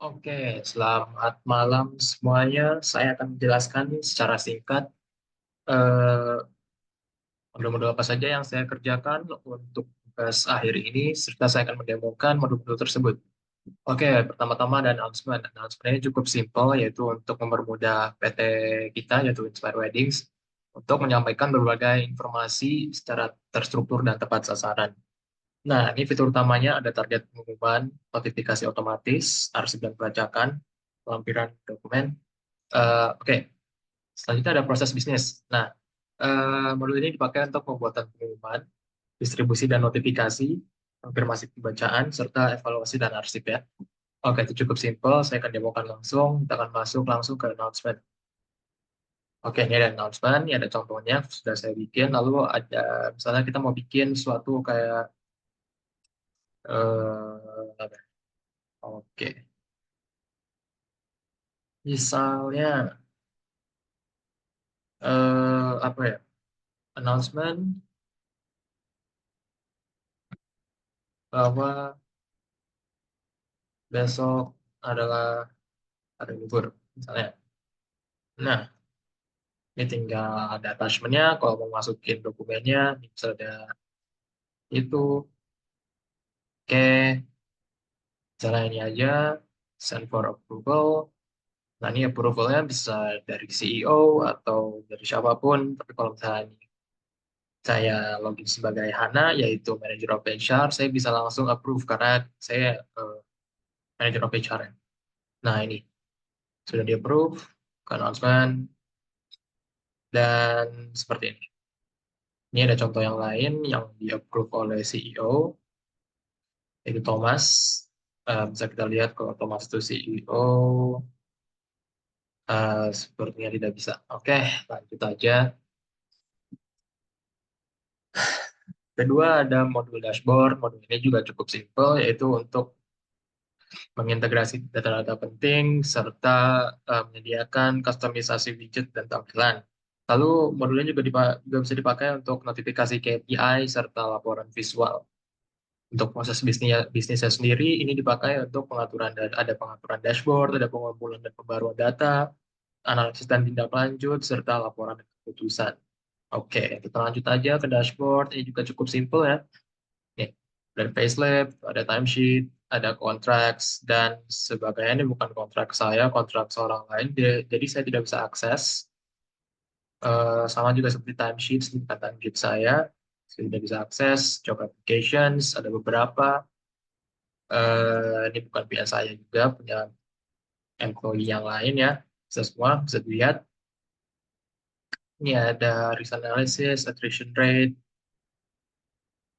Oke, selamat malam semuanya. Saya akan menjelaskan secara singkat eh, modul-modul apa saja yang saya kerjakan untuk tugas akhir ini, serta saya akan mendemokan modul-modul tersebut. Oke, pertama-tama ada announcement. Announcement-nya cukup simpel, yaitu untuk mempermudah PT kita, yaitu Inspire Weddings, untuk menyampaikan berbagai informasi secara terstruktur dan tepat sasaran. Nah, ini fitur utamanya ada target pengumuman, notifikasi otomatis, arsip dan pelacakan, lampiran dokumen. Oke, selanjutnya ada proses bisnis. Nah, modul ini dipakai untuk pembuatan pengumuman, distribusi dan notifikasi, konfirmasi pembacaan, serta evaluasi dan arsip ya. Oke, itu cukup simpel. Saya akan demokan langsung. Kita akan masuk langsung ke announcement. Oke, ini ada announcement, ini ada contohnya sudah saya bikin. Lalu ada, misalnya kita mau bikin suatu kayak, apa ya? Oke, misalnya apa ya? Announcement bahwa besok adalah hari libur, misalnya. Nah, ini tinggal ada attachment-nya. Kalau mau masukin dokumennya, bisa ada itu. Oke, misalnya ini aja, send for approval. Nah, ini approval-nya bisa dari CEO atau dari siapapun. Tapi kalau misalnya ini saya login sebagai Hana, yaitu Manager of HR, saya bisa langsung approve karena saya Manager of HR. Nah, ini sudah di-approve, ke announcement, dan seperti ini. Ini ada contoh yang lain yang di-approve oleh CEO, yaitu Thomas. Bisa kita lihat kalau Thomas itu CEO, sepertinya tidak bisa. Oke, lanjut aja. Kedua ada modul dashboard. Modul ini juga cukup simple, yaitu untuk mengintegrasi data-data penting serta menyediakan kustomisasi widget dan tampilan. Lalu modulnya juga bisa dipakai untuk notifikasi KPI serta laporan visual. Untuk proses bisnisnya sendiri, ini dipakai untuk ada pengaturan dashboard, ada pengumpulan dan pembaruan data, analisis dan tindak lanjut, serta laporan dan keputusan. Oke, kita lanjut aja ke dashboard. Ini juga cukup simple ya. Nih, ada payslip, ada timesheet, ada contracts, dan sebagainya. Ini bukan kontrak saya, kontrak seorang lain. Jadi saya tidak bisa akses. Sama juga seperti timesheet, ini bukan timesheet saya tidak bisa akses. Job applications, ada beberapa. Ini bukan punya saya juga, punya employee yang lain ya. Bisa semua, bisa dilihat. Ini ada risk analysis, attrition rate,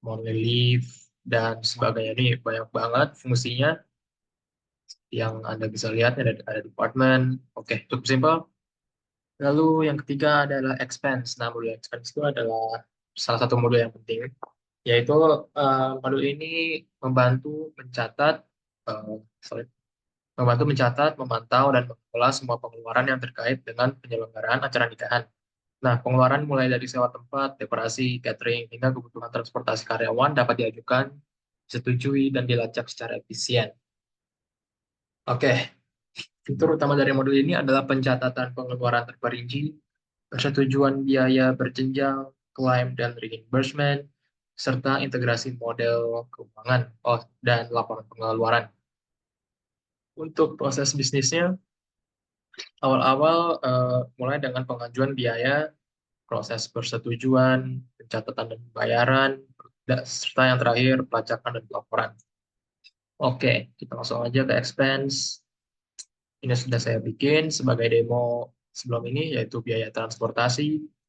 monthly leave, dan sebagainya. Ini banyak banget fungsinya yang Anda bisa lihat. Ada department. Oke, cukup simpel. Lalu yang ketiga adalah expense. Nah, modul expense itu adalah salah satu modul yang penting, yaitu modul ini membantu mencatat, eh, sorry, membantu mencatat, memantau, dan mengelola semua pengeluaran yang terkait dengan penyelenggaraan acara nikahan. Nah, pengeluaran mulai dari sewa tempat, dekorasi, catering, hingga kebutuhan transportasi karyawan dapat diajukan, disetujui, dan dilacak secara efisien. Oke, fitur utama dari modul ini adalah pencatatan pengeluaran terperinci, persetujuan biaya berjenjang, klaim dan reimbursement, serta integrasi model keuangan dan laporan pengeluaran. Untuk proses bisnisnya, awal-awal mulai dengan pengajuan biaya, proses persetujuan, pencatatan dan pembayaran, serta yang terakhir pelacakan dan pelaporan. Oke, kita langsung aja ke expense. Ini sudah saya bikin sebagai demo sebelum ini, yaitu biaya transportasi.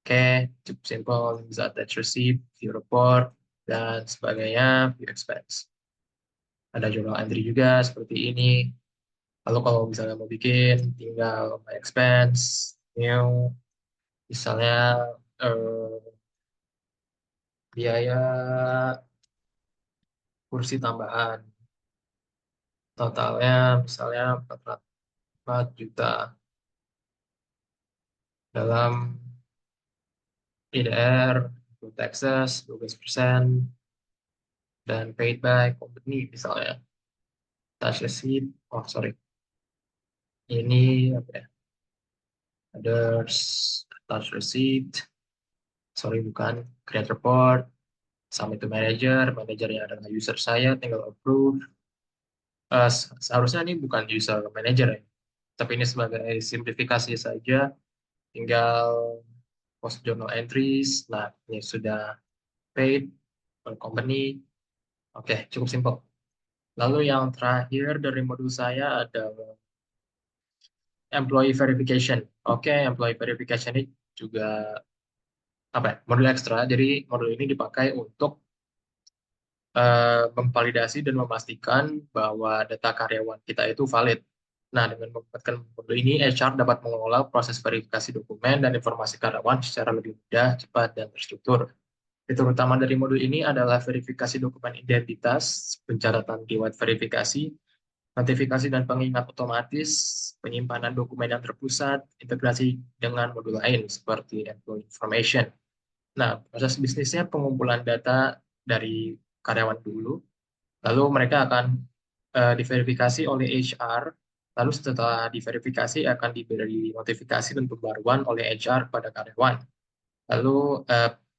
Oke, cukup simple, bisa attach receipt, view report, dan sebagainya, view expense. Ada journal entry juga seperti ini. Lalu kalau misalnya mau bikin, tinggal my expense, new, misalnya eh, biaya kursi tambahan. Totalnya misalnya 4 juta dalam IDR, include taxes 12%, dan paid by company misalnya. Touch receipt. Oh, sorry. Ini apa ya? Others, touch receipt. Sorry, bukan. Create report. Submit to manager. Manajernya adalah user saya. Tinggal approve. Seharusnya ini bukan user manager ya. Tapi ini sebagai simplifikasi saja. Tinggal post journal entries. Nah, ini sudah paid per company. Oke, cukup simpel. Lalu yang terakhir dari modul saya ada employee verification. Oke, employee verification ini juga apa ya, modul ekstra. Jadi modul ini dipakai untuk memvalidasi dan memastikan bahwa data karyawan kita itu valid. Nah, dengan menggunakan modul ini, HR dapat mengelola proses verifikasi dokumen dan informasi karyawan secara lebih mudah, cepat, dan terstruktur. Fitur utama dari modul ini adalah verifikasi dokumen identitas, pencatatan keyword verifikasi, notifikasi dan pengingat otomatis, penyimpanan dokumen yang terpusat, integrasi dengan modul lain seperti employee information. Nah, proses bisnisnya pengumpulan data dari karyawan dulu, lalu mereka akan diverifikasi oleh HR, lalu setelah diverifikasi akan diberi notifikasi dan pembaruan oleh HR pada karyawan. Lalu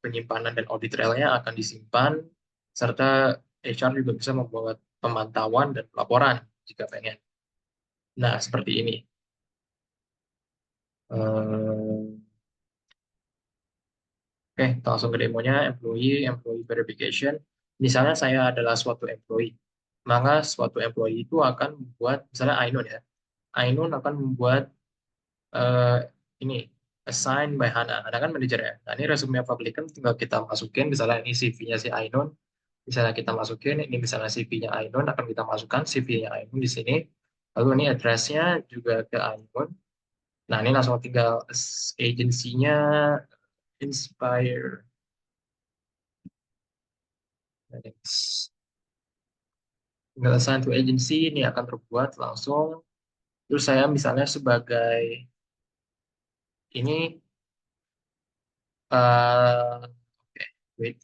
penyimpanan dan audit trailnya akan disimpan, serta HR juga bisa membuat pemantauan dan laporan jika pengen. Nah, seperti ini. Eh, Oke, kita langsung ke demonya, employee verification. Misalnya saya adalah suatu employee, maka suatu employee itu akan membuat, misalnya Ainun ya, Ainun akan membuat eh, ini, assign by Hana. Hana kan manajer ya. Nah, ini resume applicant tinggal kita masukin, misalnya ini CV-nya si Ainun, misalnya kita masukin, ini misalnya CV-nya Ainun, akan kita masukkan CV-nya Ainun di sini. Lalu ini address-nya juga ke Ainun. Nah, ini langsung tinggal agensinya Inspire. Tinggal assign to agency, ini akan terbuat langsung. Terus saya misalnya sebagai ini, oke, wait.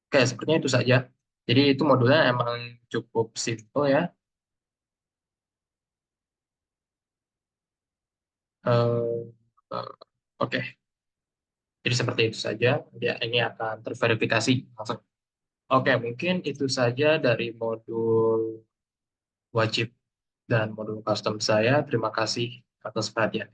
Oke, sepertinya itu saja. Jadi itu modulnya emang cukup simple ya. Eh, eh, oke, jadi seperti itu saja. Ya, ini akan terverifikasi langsung. Oke, mungkin itu saja dari modul wajib dan modul custom saya. Terima kasih atas perhatian.